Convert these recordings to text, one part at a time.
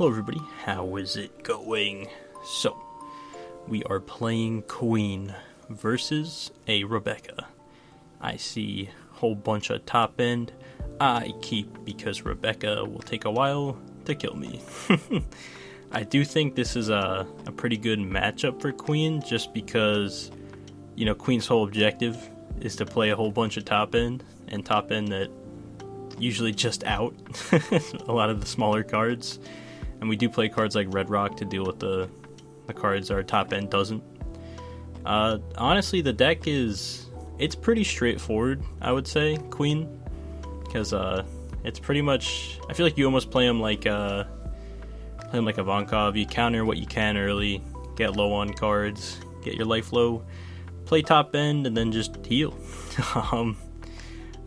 Hello everybody, how is it going? So, we are playing Queen versus a Rebecca. I see a whole bunch of top end. I keep because Rebecca will take a while to kill me. I do think this is a pretty good matchup for Queen, just because, you know, Queen's whole objective is to play a whole bunch of top end, and top end that usually just out a lot of the smaller cards. And we do play cards like Red Rock to deal with the cards our top end doesn't. Honestly, the deck it's pretty straightforward, I would say, Queen. Because it's pretty much, I feel like you almost play them like a Ivankov. You counter what you can early, get low on cards, get your life low, play top end, and then just heal.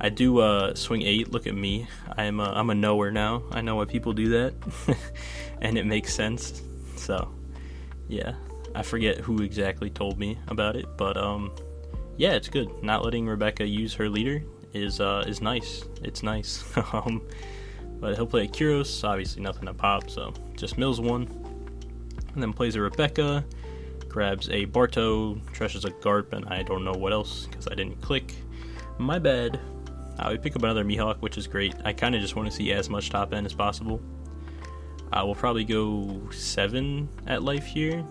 I do swing 8. Look at me. I'm a knower now. I know why people do that, and it makes sense. So, yeah, I forget who exactly told me about it, but yeah, it's good. Not letting Rebecca use her leader is nice. It's nice. But he'll play a Kyros. Obviously, nothing to pop, so just mills one, and then plays a Rebecca. Grabs a Barto, trashes a Garp, and I don't know what else because I didn't click. My bad. We pick up another Mihawk, which is great. I kind of just want to see as much top end as possible. We'll probably go 7 at life here.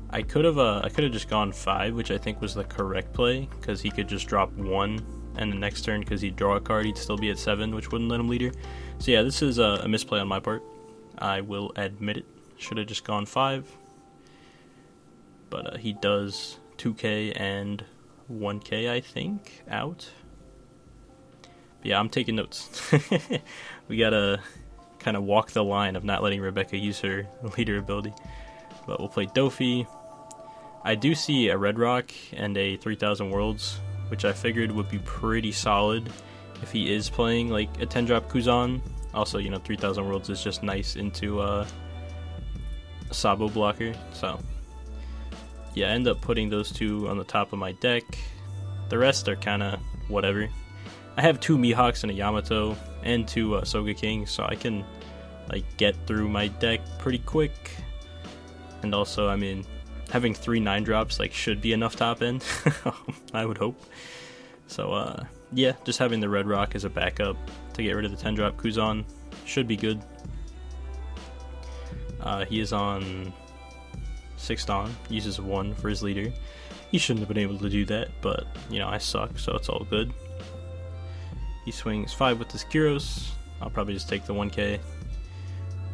I could have just gone 5, which I think was the correct play, because he could just drop 1, and the next turn, because he'd draw a card, he'd still be at 7, which wouldn't let him leader. So yeah, this is a misplay on my part. I will admit it. Should have just gone 5. But he does 2k and 1k, I think, out. But yeah, I'm taking notes. We gotta kind of walk the line of not letting Rebecca use her leader ability. But we'll play Dofi. I do see a Red Rock and a 3000 Worlds, which I figured would be pretty solid if he is playing like a 10-drop Kuzan. Also, you know, 3000 Worlds is just nice into a Sabo blocker. So, yeah, I end up putting those two on the top of my deck. The rest are kind of whatever. I have 2 Mihawks and a Yamato and 2 Soga Kings, so I can like get through my deck pretty quick. And also, I mean, having 3 9-drops like should be enough top end. I would hope. So yeah, just having the Red Rock as a backup to get rid of the 10-drop Kuzan should be good. He is on 6th Dawn, uses 1 for his leader. He shouldn't have been able to do that, but you know, I suck, so it's all good. He swings 5 with his Kyros. I'll probably just take the 1k.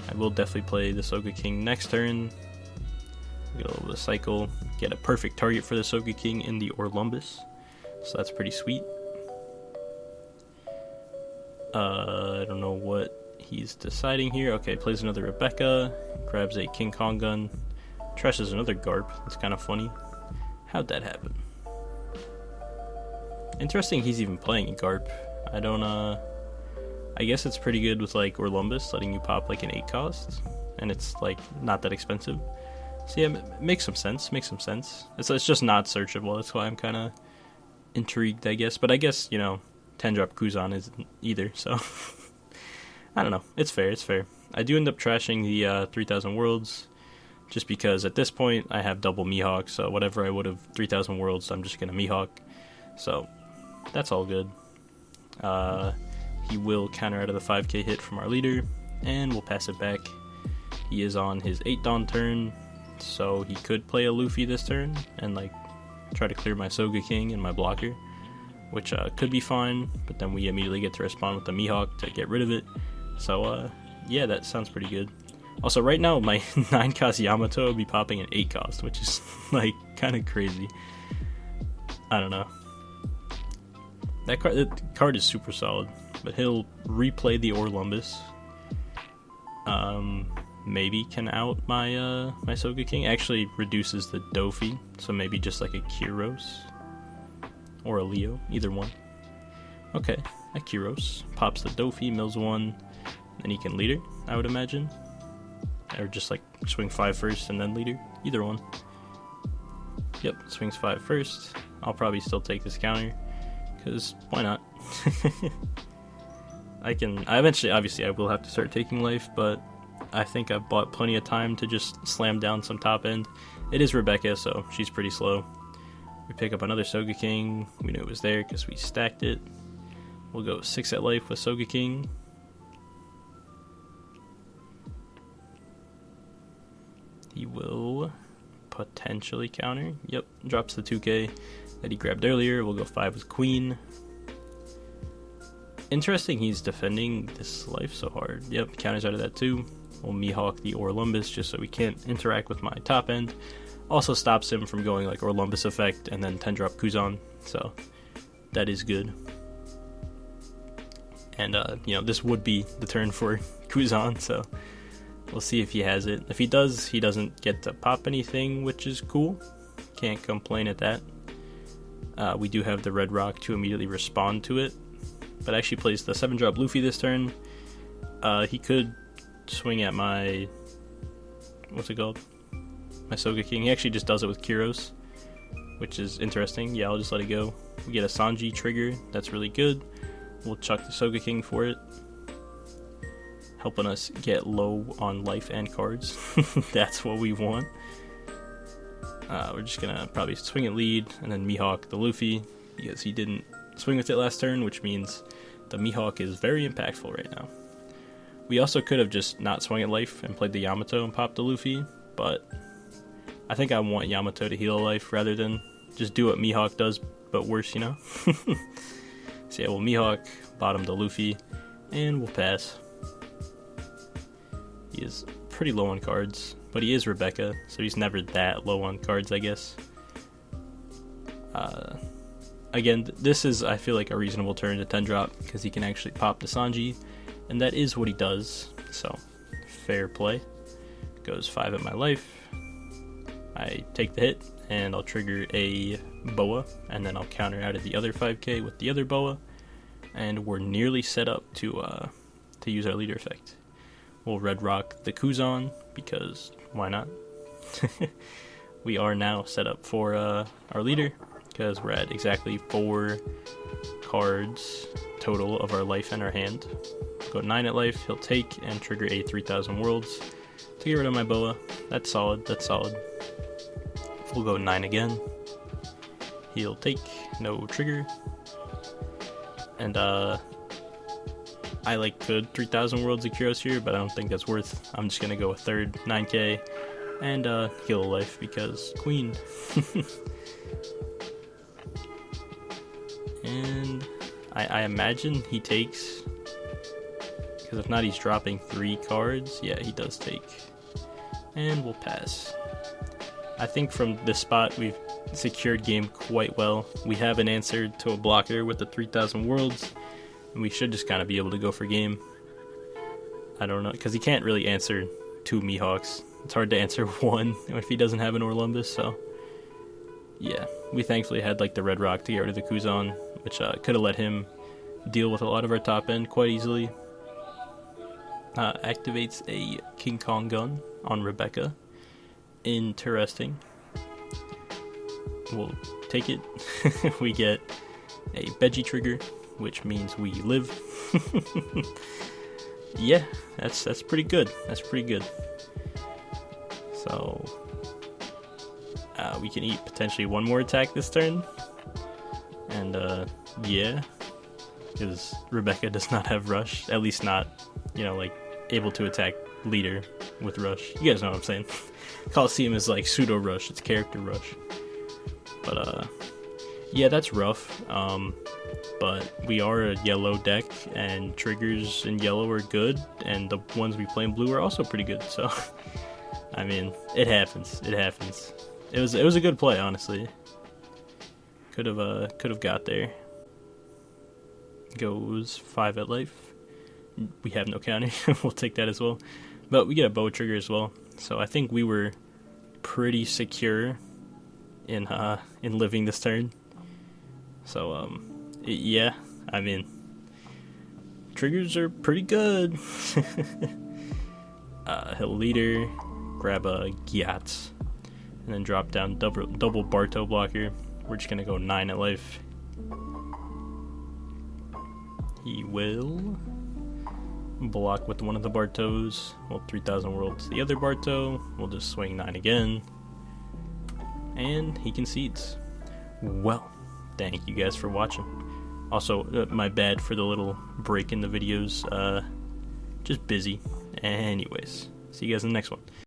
I will definitely play the Soga King next turn. Get a little bit of cycle. Get a perfect target for the Soga King in the Orlumbus. So that's pretty sweet. I don't know what he's deciding here. Okay, plays another Rebecca. Grabs a King Kong gun. Trashes another Garp. That's kind of funny. How'd that happen? Interesting he's even playing a Garp. I don't, I guess it's pretty good with, like, Orlumbus, letting you pop, like, an 8 cost, and it's, like, not that expensive. So, yeah, makes some sense, It's just not searchable, that's why I'm kind of intrigued, I guess. But I guess, you know, 10-drop Kuzan isn't either, so I don't know. It's fair. I do end up trashing the 3000 Worlds, just because at this point I have double Mihawk, so whatever I would have 3000 Worlds, I'm just going to Mihawk. So, that's all good. He will counter out of the 5k hit from our leader, and we'll pass it back. He is on his 8 Dawn turn, so he could play a Luffy this turn, and like try to clear my Soga King and my blocker, which could be fine, but then we immediately get to respond with the Mihawk to get rid of it. So yeah, that sounds pretty good. Also, right now my 9 cost Yamato will be popping an 8 cost, which is like kind of crazy. I don't know. That card is super solid, but he'll replay the Orlumbus. Maybe can out my my Soga King. Actually reduces the Dofi, so maybe just like a Kyros or a Leo, either one. Okay, a Kyros pops the Dofi, mills 1, then he can leader, I would imagine, or just like swing 5 first and then leader, either one. Yep, swings 5 first. I'll probably still take this counter, because why not? I eventually, obviously I will have to start taking life, but I think I've bought plenty of time to just slam down some top end. It is Rebecca, so she's pretty slow. We pick up another Sogeking. We knew it was there because we stacked it. We'll go 6 at life with Sogeking. He will potentially counter. Yep, drops the 2k that he grabbed earlier. We'll go 5 with Queen. Interesting, he's defending this life so hard. Yep, counters out of that too. We'll Mihawk the Orlumbus just so we can't interact with my top end. Also stops him from going like Orlumbus effect and then 10 drop Kuzan, so that is good. And this would be the turn for Kuzan, so we'll see if he has it. If he does, he doesn't get to pop anything, which is cool. Can't complain at that. We do have the red rock to immediately respond to it, but actually plays the 7 drop Luffy this turn. He could swing at my, what's it called? My Sogeking. He actually just does it with Kyros, which is interesting. Yeah, I'll just let it go. We get a Sanji trigger. That's really good. We'll chuck the Sogeking for it, helping us get low on life and cards. That's what we want. We're just gonna probably swing it lead and then Mihawk the Luffy because he didn't swing with it last turn, which means the Mihawk is very impactful right now. We also could have just not swung at life and played the Yamato and popped the Luffy, but I think I want Yamato to heal a life rather than just do what Mihawk does, but worse, you know? So yeah, we'll Mihawk, bottom the Luffy, and we'll pass. He is pretty low on cards, but he is Rebecca, so he's never that low on cards, I guess. Again, this is, I feel like, a reasonable turn to 10 drop, because he can actually pop the Sanji, and that is what he does, so fair play. Goes 5 at my life. I take the hit, and I'll trigger a Boa, and then I'll counter out of the other 5k with the other Boa, and we're nearly set up to use our leader effect. We'll red rock the Kuzan, because why not? We are now set up for our leader, because we're at exactly 4 cards total of our life in our hand. Go 9 at life, he'll take and trigger a 3000 worlds to get rid of my Boa. That's solid, that's solid. We'll go 9 again. He'll take, no trigger. And I could 3000 worlds of Kyros here, but I don't think that's worth. I'm just gonna go a third 9k and heal a life because Queen. And I imagine he takes, because if not he's dropping 3 cards. Yeah, he does take. And we'll pass. I think from this spot we've secured game quite well. We haven't answered to a blocker with the 3000 worlds, and we should just kind of be able to go for game. I don't know, because he can't really answer 2 Mihawks. It's hard to answer 1 if he doesn't have an Orlumbus, so yeah. We thankfully had like the red rock to get rid of the Kuzan, which could have let him deal with a lot of our top end quite easily. Activates a King Kong gun on Rebecca. Interesting. We'll take it. We get a Veggie trigger, which means we live. Yeah, that's pretty good. That's pretty good. So we can eat potentially 1 more attack this turn, and yeah, because Rebecca does not have rush, at least not, like able to attack leader with rush. You guys know what I'm saying. Coliseum is like pseudo rush, it's character rush. But yeah, that's rough. But we are a yellow deck, and triggers in yellow are good, and the ones we play in blue are also pretty good. So I mean, it happens. It happens. It was a good play, honestly. Could have got there. Goes 5 at life. We have no counter. We'll take that as well. But we get a bow trigger as well. So I think we were pretty secure in living this turn. So yeah, I mean, triggers are pretty good. He'll leader, grab a Gyatz, and then drop down double Barto blocker. We're just gonna go 9 at life. He will block with one of the Bartos. Well, 3,000 worlds the other Barto. We'll just swing 9 again. And he concedes. Well, thank you guys for watching. Also, my bad for the little break in the videos. Just busy. Anyways, see you guys in the next one.